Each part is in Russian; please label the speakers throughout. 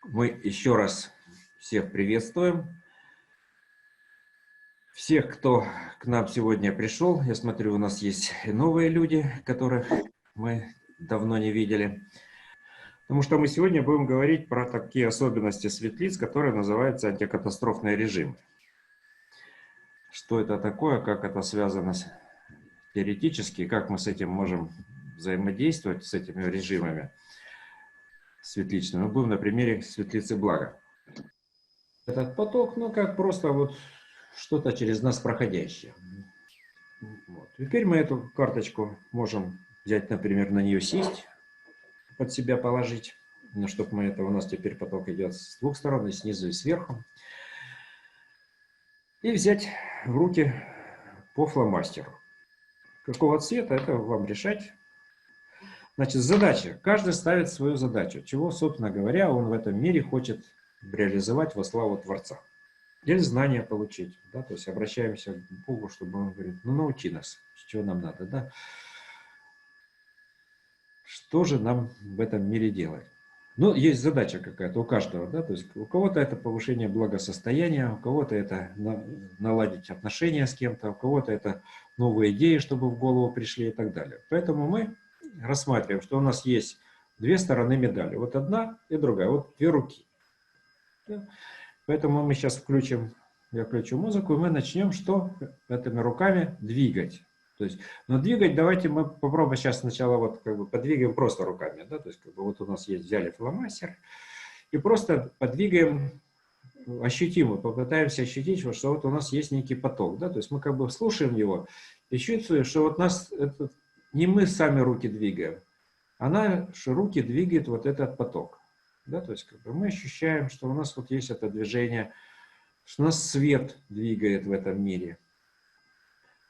Speaker 1: Мы еще раз всех приветствуем. Всех, кто к нам сегодня пришел. Я смотрю, у нас есть и новые люди, которых мы давно не видели. Потому что мы сегодня будем говорить про такие особенности светлиц, которые называются антикатастрофные режимы. Что это такое, как это связано теоретически, как мы с этим можем взаимодействовать, с этими режимами светличными. Мы будем на примере светлицы блага. Этот поток, как просто вот что-то через нас проходящее. Вот. Теперь мы эту карточку можем взять, например, на нее сесть, под себя положить. Но чтобы мы это, у нас теперь поток идет с двух сторон, и снизу, и сверху. И взять в руки по фломастеру. Какого цвета, это вам решать. Значит, задача. Каждый ставит свою задачу. Чего, собственно говоря, он в этом мире хочет реализовать во славу Творца. Или знания получить. Да? То есть обращаемся к Богу, чтобы он говорит, научи нас, чего нам надо. Да? Что же нам в этом мире делать? Есть задача какая-то у каждого, да, то есть у кого-то это повышение благосостояния, у кого-то это наладить отношения с кем-то, у кого-то это новые идеи, чтобы в голову пришли и так далее. Поэтому мы рассматриваем, что у нас есть две стороны медали. Вот одна и другая, вот две руки. Да? Поэтому мы сейчас я включу музыку, и мы начнем что этими руками двигать. То есть, но двигать давайте мы попробуем сейчас сначала вот как бы подвигаем просто руками, да, то есть как бы вот у нас есть, взяли фломастер и просто подвигаем, ощутимо, попытаемся ощутить, что вот у нас есть некий поток, да, то есть мы как бы слушаем его и чувствуем, что вот нас, не мы сами руки двигаем, а наши руки двигает вот этот поток, да, то есть как бы мы ощущаем, что у нас вот есть это движение, что нас свет двигает в этом мире.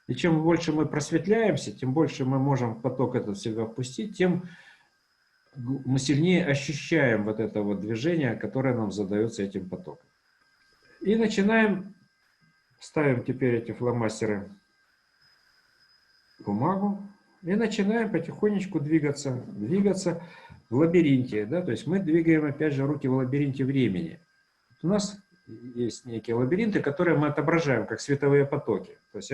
Speaker 1: И чем больше мы просветляемся, тем больше мы можем поток этот в себя впустить, тем мы сильнее ощущаем вот это вот движение, которое нам задается этим потоком. И начинаем, ставим теперь эти фломастеры в бумагу и начинаем потихонечку двигаться в лабиринте. Да? То есть мы двигаем опять же руки в лабиринте времени. У нас есть некие лабиринты, которые мы отображаем как световые потоки. То есть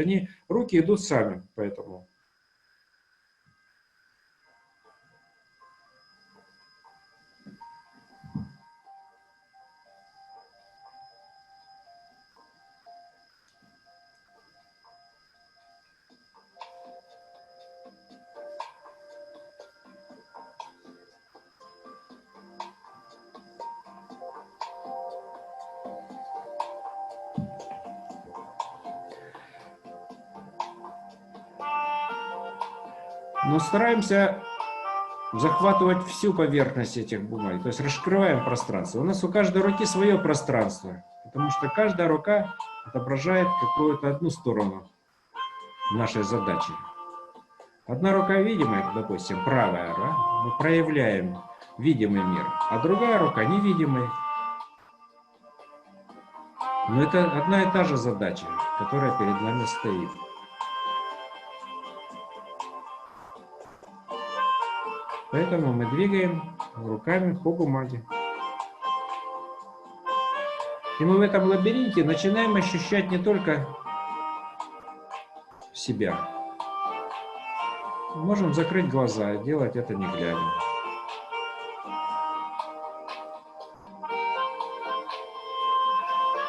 Speaker 1: руки идут сами по этому. Но стараемся захватывать всю поверхность этих бумаг, то есть раскрываем пространство. У нас у каждой руки свое пространство, потому что каждая рука отображает какую-то одну сторону нашей задачи. Одна рука видимая, допустим, правая, да? Мы проявляем видимый мир, а другая рука невидимый. Но это одна и та же задача, которая перед нами стоит. Поэтому мы двигаем руками по бумаге. И мы в этом лабиринте начинаем ощущать не только себя. Можем закрыть глаза и делать это не глядя.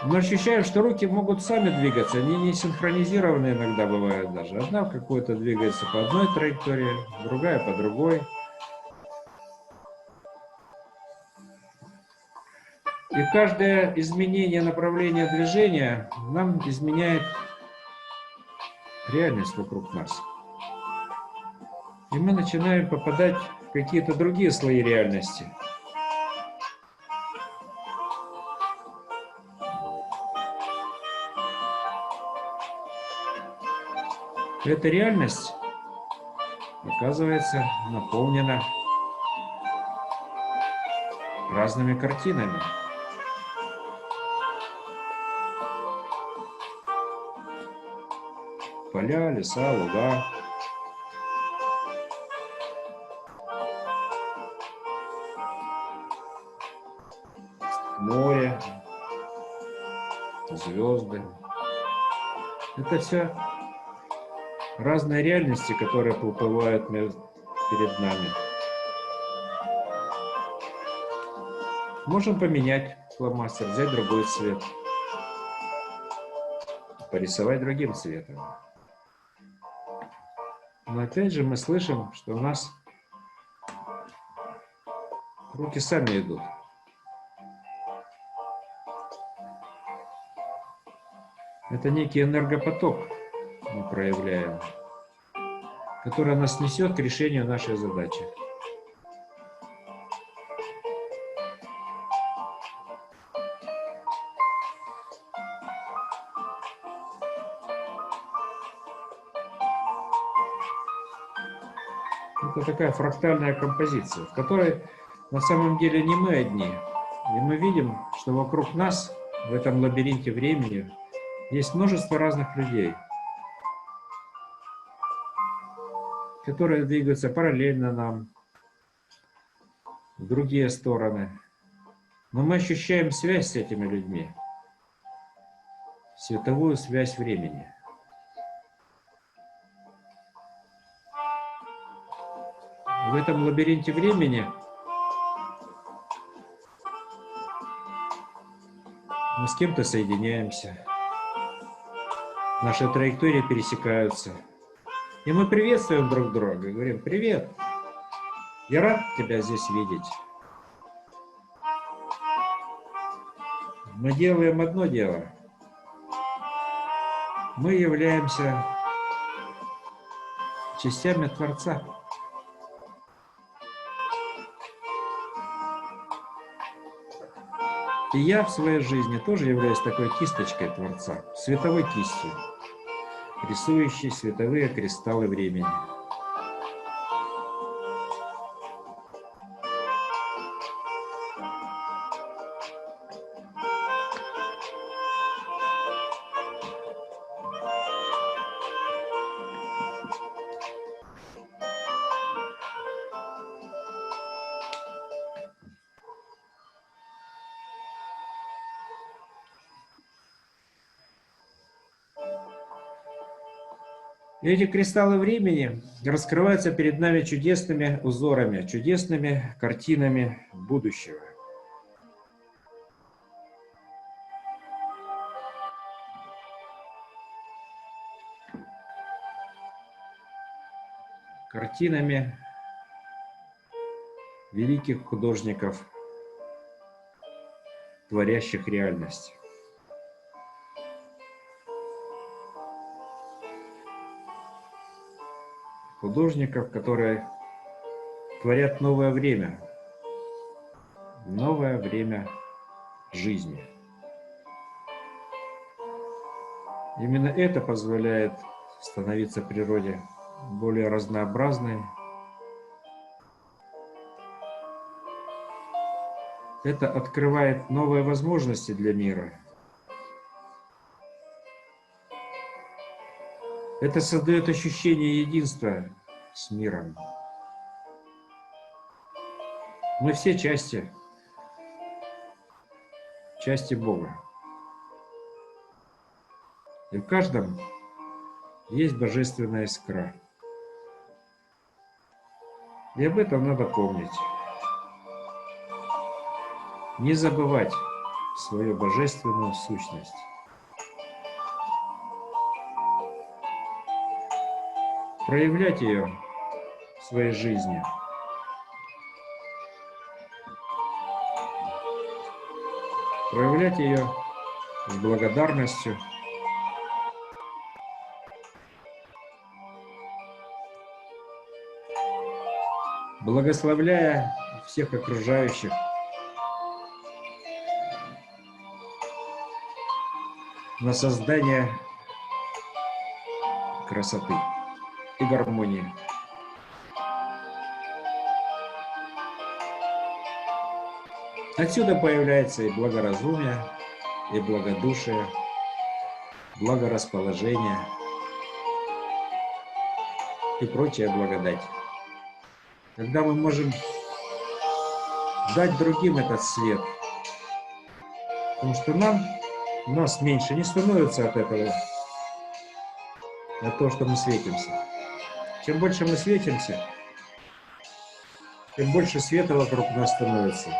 Speaker 1: Мы ощущаем, что руки могут сами двигаться, они не синхронизированы иногда бывают даже. Одна какой-то двигается по одной траектории, другая по другой. И каждое изменение направления движения нам изменяет реальность вокруг нас. И мы начинаем попадать в какие-то другие слои реальности. Эта реальность, оказывается, наполнена разными картинами. Поля, леса, луга. море, звезды. Это все разные реальности, которые проплывают перед нами. Можем поменять фломастер, взять другой цвет, порисовать другим цветом. Но опять же мы слышим, что у нас руки сами идут. Это некий энергопоток мы проявляем, который нас несет к решению нашей задачи. Это такая фрактальная композиция, в которой на самом деле не мы одни. И мы видим, что вокруг нас, в этом лабиринте времени, есть множество разных людей, которые двигаются параллельно нам, в другие стороны. Но мы ощущаем связь с этими людьми, световую связь времени. В этом лабиринте времени мы с кем-то соединяемся, наши траектории пересекаются. И мы приветствуем друг друга и говорим: привет, я рад тебя здесь видеть. Мы делаем одно дело. Мы являемся частями Творца. И я в своей жизни тоже являюсь такой кисточкой Творца, световой кистью, рисующей световые кристаллы времени. И эти кристаллы времени раскрываются перед нами чудесными узорами, чудесными картинами будущего. Картинами великих художников, творящих реальность. Художников, которые творят новое время жизни. Именно это позволяет становиться природе более разнообразной. Это открывает новые возможности для мира. Это создает ощущение единства с миром. Мы все части Бога. И в каждом есть божественная искра. И об этом надо помнить. Не забывать свою божественную сущность. Проявлять ее в своей жизни. Проявлять ее с благодарностью. Благословляя всех окружающих. На создание красоты и гармонии. Отсюда появляется и благоразумие, и благодушие, благорасположение и прочая благодать. Когда мы можем дать другим этот свет, Потому что нас меньше не становится от этого, от того, что мы светимся. Чем больше мы светимся, тем больше света вокруг нас становится.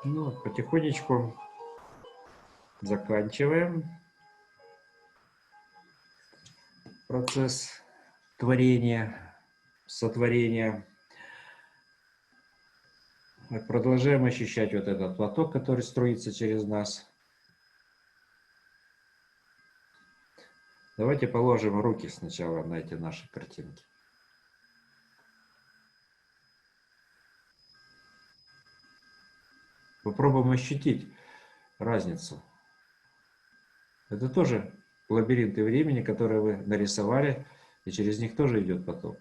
Speaker 1: Ну, потихонечку заканчиваем процесс творения, сотворения. Продолжаем ощущать вот этот поток, который струится через нас. Давайте положим руки сначала на эти наши картинки. Попробуем ощутить разницу. Это тоже лабиринты времени, которые вы нарисовали, и через них тоже идет поток.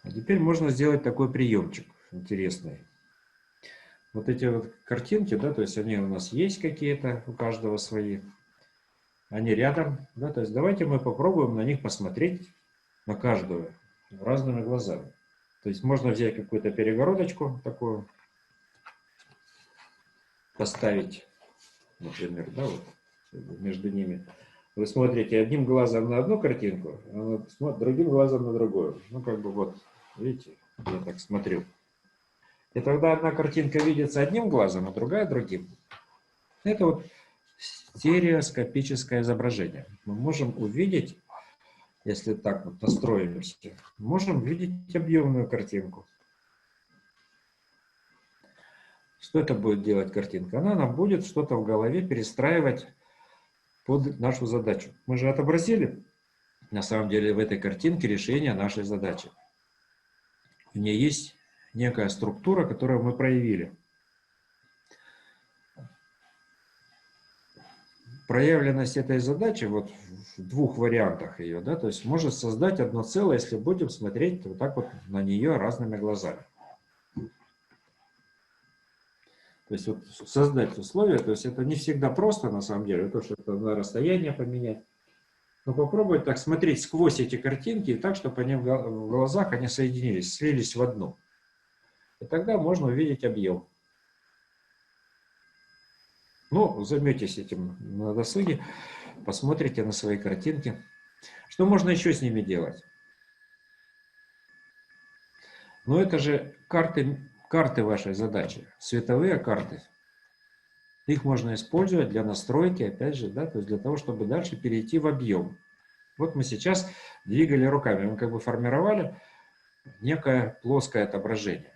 Speaker 1: А теперь можно сделать такой приемчик интересный. Вот эти вот картинки, да, то есть они у нас есть какие-то, у каждого свои. Они рядом, да, то есть давайте мы попробуем на них посмотреть, на каждую, разными глазами. То есть можно взять какую-то перегородочку такую, поставить, например, да, вот между ними. Вы смотрите одним глазом на одну картинку, а другим глазом на другую. Ну, как бы вот, видите, я так смотрю. И тогда одна картинка видится одним глазом, а другая другим. Это вот стереоскопическое изображение. Мы можем увидеть, если так вот настроимся, можем видеть объемную картинку. Что это будет делать картинка? Она нам будет что-то в голове перестраивать под нашу задачу. Мы же отобразили, на самом деле, в этой картинке решение нашей задачи. В ней есть некая структура, которую мы проявили. Проявленность этой задачи вот в двух вариантах ее, да, то есть может создать одно целое, если будем смотреть вот так вот на нее разными глазами. То есть вот создать условия, то есть это не всегда просто на самом деле, то, что это на расстояние поменять. Но попробовать так смотреть сквозь эти картинки, так, чтобы они в глазах они соединились, слились в одну. И тогда можно увидеть объем. Ну, займетесь этим на досуге, посмотрите на свои картинки. Что можно еще с ними делать? Ну, это же карты вашей задачи, световые карты. Их можно использовать для настройки, опять же, да, то есть для того, чтобы дальше перейти в объем. Вот мы сейчас двигали руками, мы как бы формировали некое плоское отображение.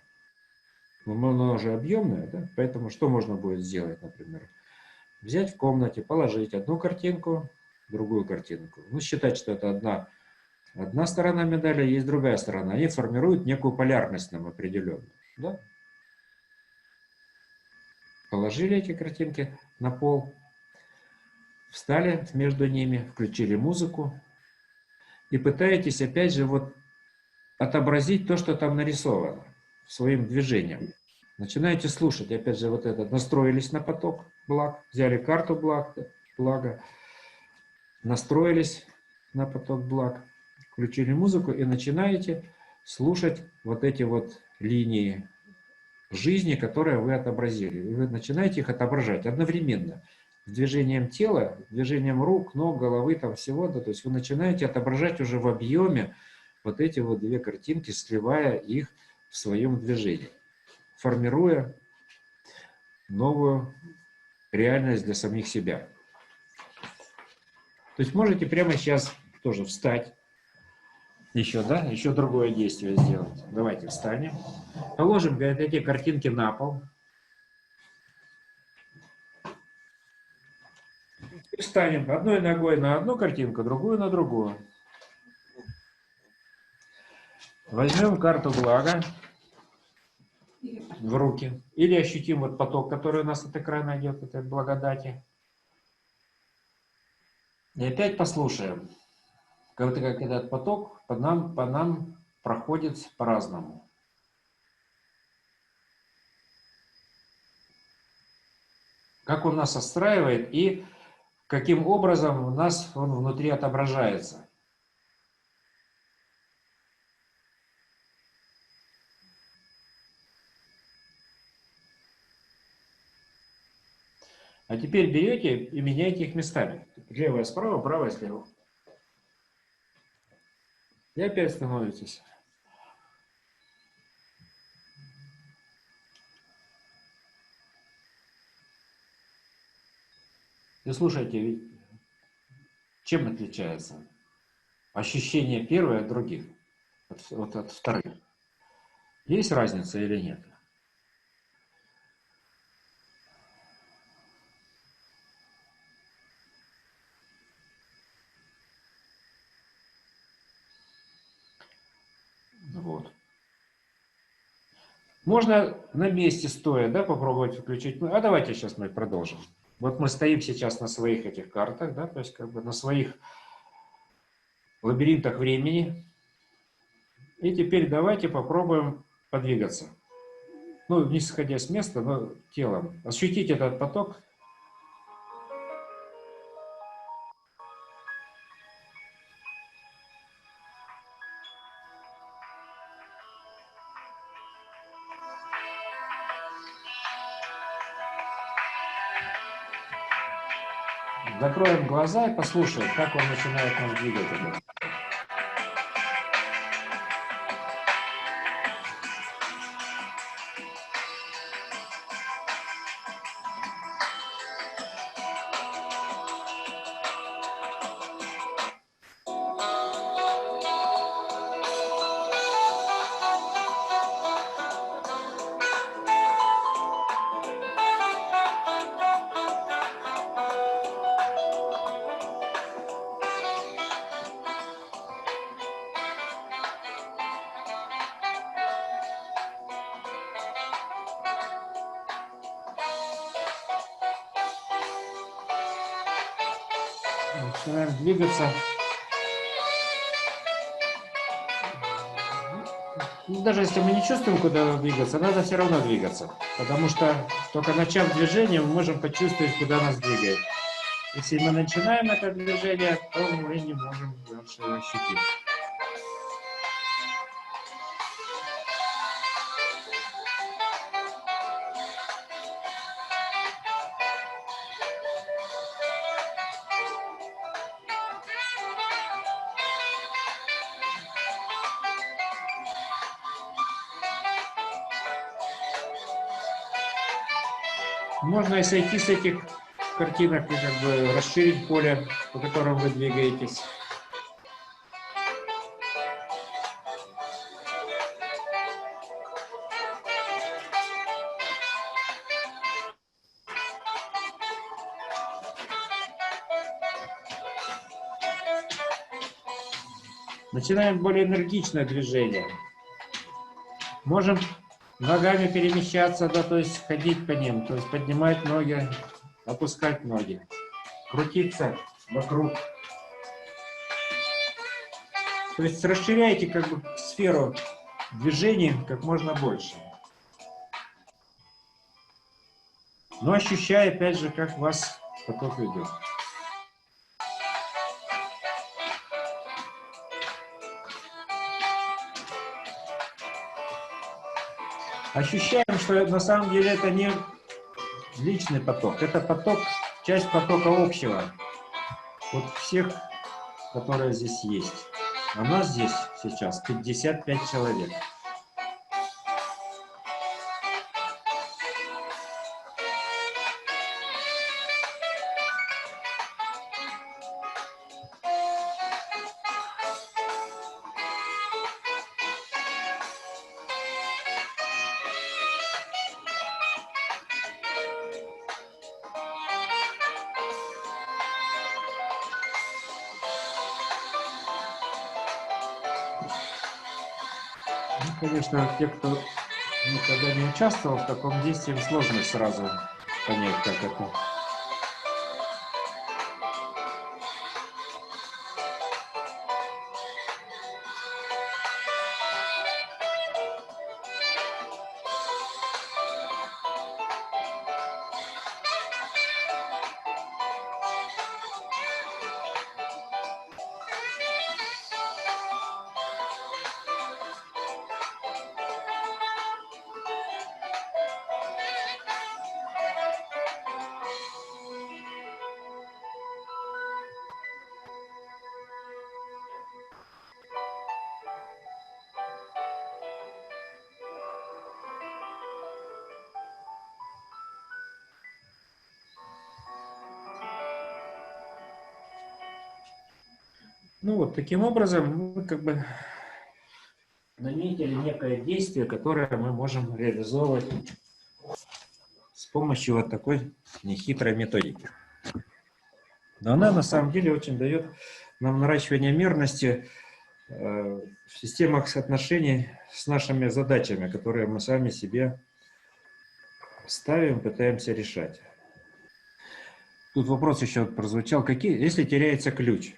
Speaker 1: Но оно уже объемное, да? Поэтому что можно будет сделать, например? Взять в комнате, положить одну картинку, другую картинку. Ну, считать, что это одна сторона медали, есть другая сторона. Они формируют некую полярность нам определенную. Да? Положили эти картинки на пол, встали между ними, включили музыку и пытаетесь опять же вот отобразить то, что там нарисовано своим движением. Начинаете слушать, опять же, вот это, настроились на поток благ, взяли карту блага, настроились на поток благ, включили музыку и начинаете слушать вот эти вот линии жизни, которые вы отобразили. И вы начинаете их отображать одновременно. С движением тела, движением рук, ног, головы, там всего, да, то есть вы начинаете отображать уже в объеме вот эти вот две картинки, сливая их в своем движении, формируя новую реальность для самих себя. То есть можете прямо сейчас тоже встать. Еще, да? Еще другое действие сделать. Давайте встанем. Положим эти картинки на пол. И встанем одной ногой на одну картинку, другую на другую. Возьмем карту блага в руки. Или ощутим вот поток, который у нас от экрана идет, этой благодати. И опять послушаем. Как этот поток по нам проходит по-разному. Как он нас отстраивает и каким образом у нас он внутри отображается. А теперь берете и меняете их местами. Левое справа, правое слева. И опять становитесь. И слушайте, чем отличается ощущение первое от других, от вторых? Есть разница или нет? Вот. Можно на месте стоя, да, попробовать включить. А давайте сейчас мы продолжим. Вот мы стоим сейчас на своих этих картах, да, то есть как бы на своих лабиринтах времени. И теперь давайте попробуем подвигаться. Ну, не сходя с места, но телом. Ощутить этот поток. Закроем глаза и послушаем, как он начинает нас двигать. Начинаем двигаться. Даже если мы не чувствуем, куда двигаться, надо все равно двигаться. Потому что только начав движение, мы можем почувствовать, куда нас двигает. Если мы начинаем это движение, то мы не можем дальше его ощутить. Можно и сойти с этих картинок и как бы расширить поле, по которому вы двигаетесь. Начинаем более энергичное движение. Можем ногами перемещаться, да, то есть ходить по ним, то есть поднимать ноги, опускать ноги, крутиться вокруг. То есть расширяйте как бы сферу движений как можно больше. Но ощущая опять же, как вас поток идет. Ощущаем, что на самом деле это не личный поток, это поток, часть потока общего. Вот всех, которые здесь есть. А нас здесь сейчас 55 человек. Ну, конечно, те, кто никогда не участвовал в таком действии, сложно сразу понять, как это. Ну вот таким образом мы как бы наметили некое действие, которое мы можем реализовывать с помощью вот такой нехитрой методики. Но она на самом деле очень дает нам наращивание мерности в системах отношений с нашими задачами, которые мы сами себе ставим, пытаемся решать. Тут вопрос еще прозвучал, если теряется ключ?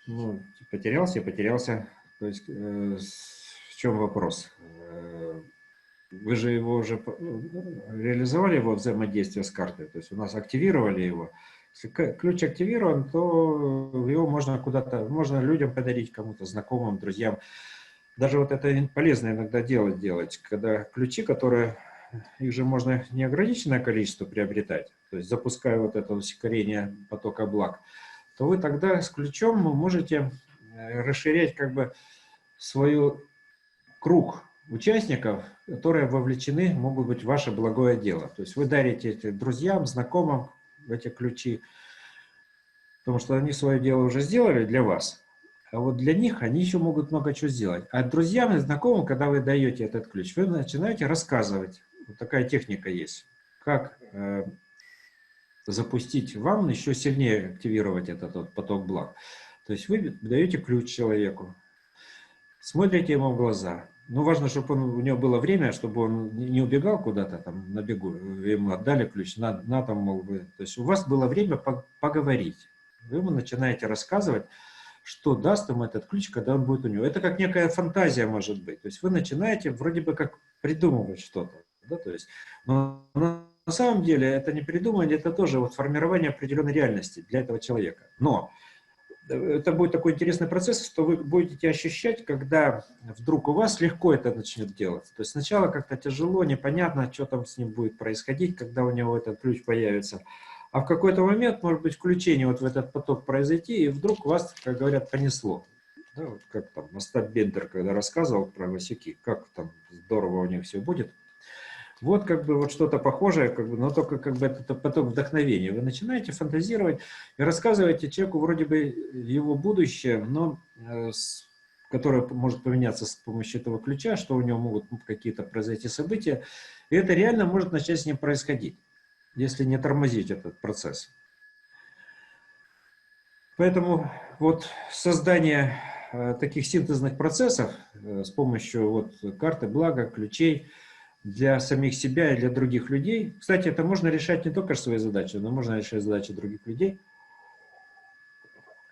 Speaker 1: Ну, потерялся и потерялся. То есть в чем вопрос? Вы же его уже реализовали, его взаимодействие с картой, то есть у нас активировали его. Если ключ активирован, то его можно куда-то, можно людям подарить, кому-то, знакомым, друзьям. Даже вот это полезно иногда делать, когда ключи, которые, их же можно неограниченное количество приобретать, то есть запуская вот это ускорение потока благ, то вы тогда с ключом можете расширять как бы свой круг участников, которые вовлечены, могут быть в ваше благое дело. То есть вы дарите это друзьям, знакомым эти ключи, потому что они свое дело уже сделали для вас, а вот для них они еще могут много чего сделать. А друзьям и знакомым, когда вы даете этот ключ, вы начинаете рассказывать. Вот такая техника есть. Как запустить вам, еще сильнее активировать этот вот поток благ. То есть вы даете ключ человеку, смотрите ему в глаза. Ну, важно, чтобы у него было время, чтобы он не убегал куда-то там на бегу, ему отдали ключ, на там, мол, вы. То есть у вас было время поговорить. Вы ему начинаете рассказывать, что даст ему этот ключ, когда он будет у него. Это как некая фантазия может быть. То есть вы начинаете вроде бы как придумывать что-то. Да? То есть, но на самом деле это не придумывание, это тоже вот формирование определенной реальности для этого человека. Но это будет такой интересный процесс, что вы будете ощущать, когда вдруг у вас легко это начнет делаться. То есть сначала как-то тяжело, непонятно, что там с ним будет происходить, когда у него этот ключ появится. А в какой-то момент, может быть, включение вот в этот поток произойти, и вдруг вас, как говорят, понесло. Да, вот как там Остап Бендер, когда рассказывал про Васюки, как там здорово у них все будет. Вот как бы вот что-то похожее, как бы, но только как бы это поток вдохновения. Вы начинаете фантазировать и рассказываете человеку вроде бы его будущее, но которое может поменяться с помощью этого ключа, что у него могут какие-то произойти события. И это реально может начать с ним происходить, если не тормозить этот процесс. Поэтому вот создание таких синтезных процессов с помощью вот карты блага, ключей, для самих себя и для других людей. Кстати, это можно решать не только свои задачи, но можно решать задачи других людей.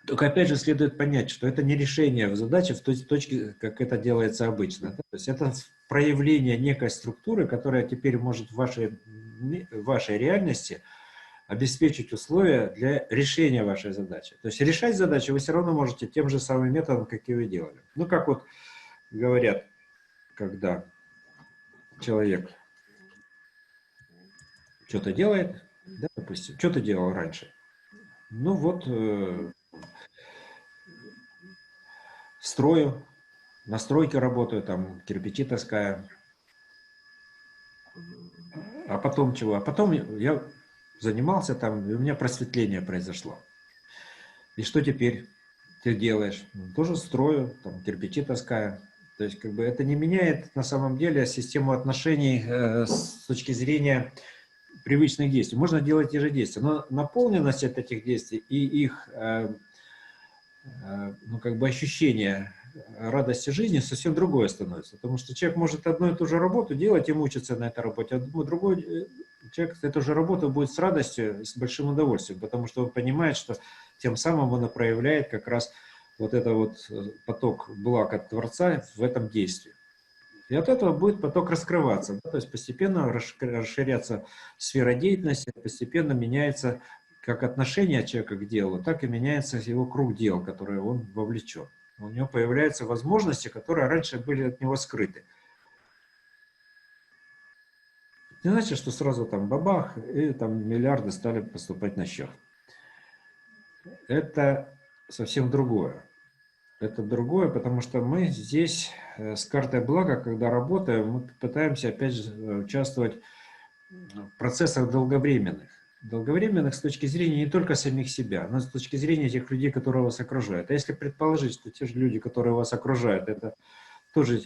Speaker 1: Только опять же следует понять, что это не решение в задаче в той точке, как это делается обычно. То есть это проявление некой структуры, которая теперь может в вашей реальности обеспечить условия для решения вашей задачи. То есть решать задачи вы все равно можете тем же самым методом, как и вы делали. Ну, как вот говорят, когда человек что-то делает, да, допустим, что ты делал раньше? Ну вот, строю, на стройке работаю, там кирпичи таскаю. А потом чего? А потом я занимался там, и у меня просветление произошло. И что теперь ты делаешь? Тоже строю, там кирпичи таскаю. То есть как бы это не меняет на самом деле систему отношений с точки зрения привычных действий. Можно делать те же действия, но наполненность от этих действий и их ну, как бы ощущение радости жизни совсем другое становится. Потому что человек может одну и ту же работу делать и мучиться на этой работе, а другой человек эту же работу будет с радостью, с большим удовольствием, потому что он понимает, что тем самым он проявляет как раз вот это вот поток благ от Творца в этом действии. И от этого будет поток раскрываться, да, то есть постепенно расширяться сфера деятельности, постепенно меняется как отношение человека к делу, так и меняется его круг дел, в который он вовлечен. У него появляются возможности, которые раньше были от него скрыты. Не значит, что сразу там бабах, и там миллиарды стали поступать на счет. Это совсем другое. Это другое, потому что мы здесь с картой блага, когда работаем, мы пытаемся опять же участвовать в процессах долговременных. Долговременных с точки зрения не только самих себя, но с точки зрения тех людей, которые вас окружают. А если предположить, что те же люди, которые вас окружают, это тоже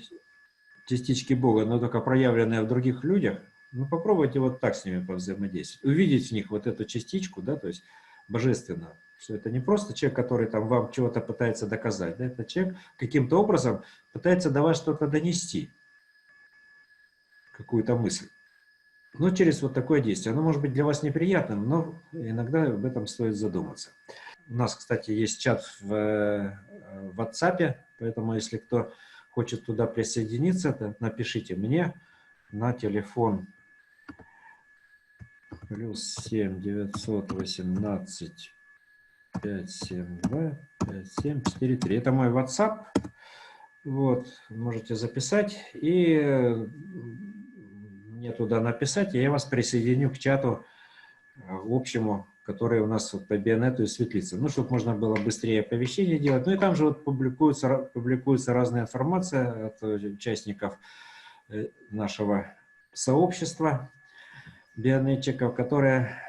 Speaker 1: частички Бога, но только проявленные в других людях, ну попробуйте вот так с ними повзаимодействовать. Увидеть в них вот эту частичку, да, то есть божественную. Что это не просто человек, который там вам чего-то пытается доказать, да, это человек каким-то образом пытается до вас что-то донести, какую-то мысль. Но через вот такое действие. Оно может быть для вас неприятным, но иногда об этом стоит задуматься. У нас, кстати, есть чат в WhatsApp, поэтому если кто хочет туда присоединиться, то напишите мне на телефон +7 918 572 5743. Это мой WhatsApp. Вот, можете записать и мне туда написать, и я вас присоединю к чату общему, который у нас вот по Бионету и светлится. Ну, чтобы можно было быстрее оповещения делать. Ну и там же вот публикуется разная информация от участников нашего сообщества бионетчиков, которая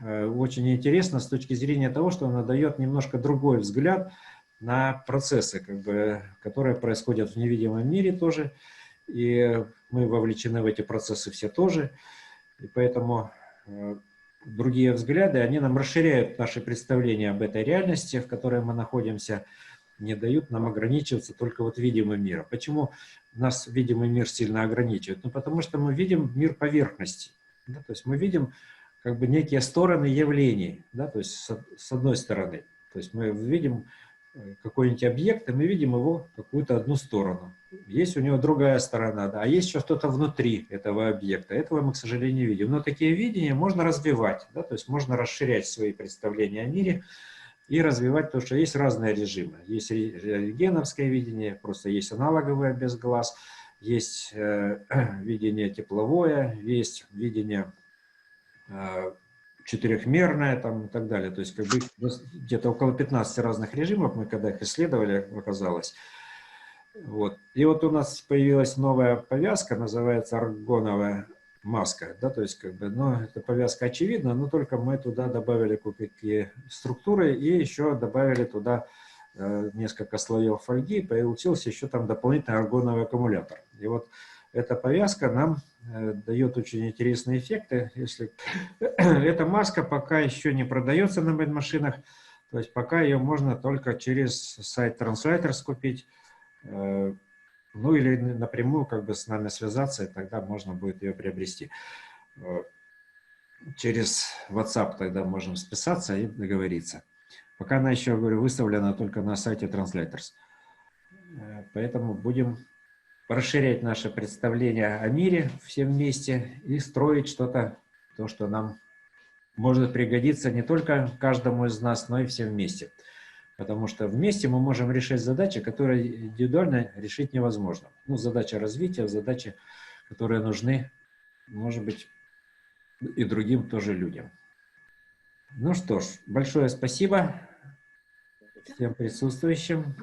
Speaker 1: очень интересна с точки зрения того, что она дает немножко другой взгляд на процессы, как бы, которые происходят в невидимом мире тоже. И мы вовлечены в эти процессы все тоже. И поэтому другие взгляды, они нам расширяют наши представления об этой реальности, в которой мы находимся, не дают нам ограничиваться только вот видимым миром. Почему нас видимый мир сильно ограничивает? Ну, потому что мы видим мир поверхности. Да? То есть мы видим как бы некие стороны явлений, да? То есть с одной стороны. То есть мы видим какой-нибудь объект, и мы видим его какую-то одну сторону. Есть у него другая сторона, да, а есть еще что-то внутри этого объекта. Этого мы, к сожалению, не видим. Но такие видения можно развивать, да, то есть можно расширять свои представления о мире и развивать, потому что есть разные режимы. Есть рентгеновское видение, просто есть аналоговое без глаз, есть видение тепловое, есть видение четырехмерная там и так далее. То есть как бы где-то около 15 разных режимов мы когда их исследовали, оказалось. Вот. И вот у нас появилась новая повязка, называется аргоновая маска. Да, то есть как бы, ну, эта повязка очевидна, но только мы туда добавили кое-какие структуры и еще добавили туда несколько слоев фольги, получился еще там дополнительный аргоновый аккумулятор. И вот эта повязка нам дает очень интересные эффекты. Если эта маска пока еще не продается на машинах, то есть пока ее можно только через сайт Translators купить, ну или напрямую как бы с нами связаться, и тогда можно будет ее приобрести. Через WhatsApp тогда можем списаться и договориться. Пока она еще, говорю, выставлена только на сайте Translators. Поэтому будем расширять наше представление о мире все вместе и строить что-то, то, что нам может пригодиться не только каждому из нас, но и всем вместе. Потому что вместе мы можем решать задачи, которые индивидуально решить невозможно. Ну, задача развития, задачи, которые нужны, может быть, и другим тоже людям. Ну что ж, большое спасибо всем присутствующим.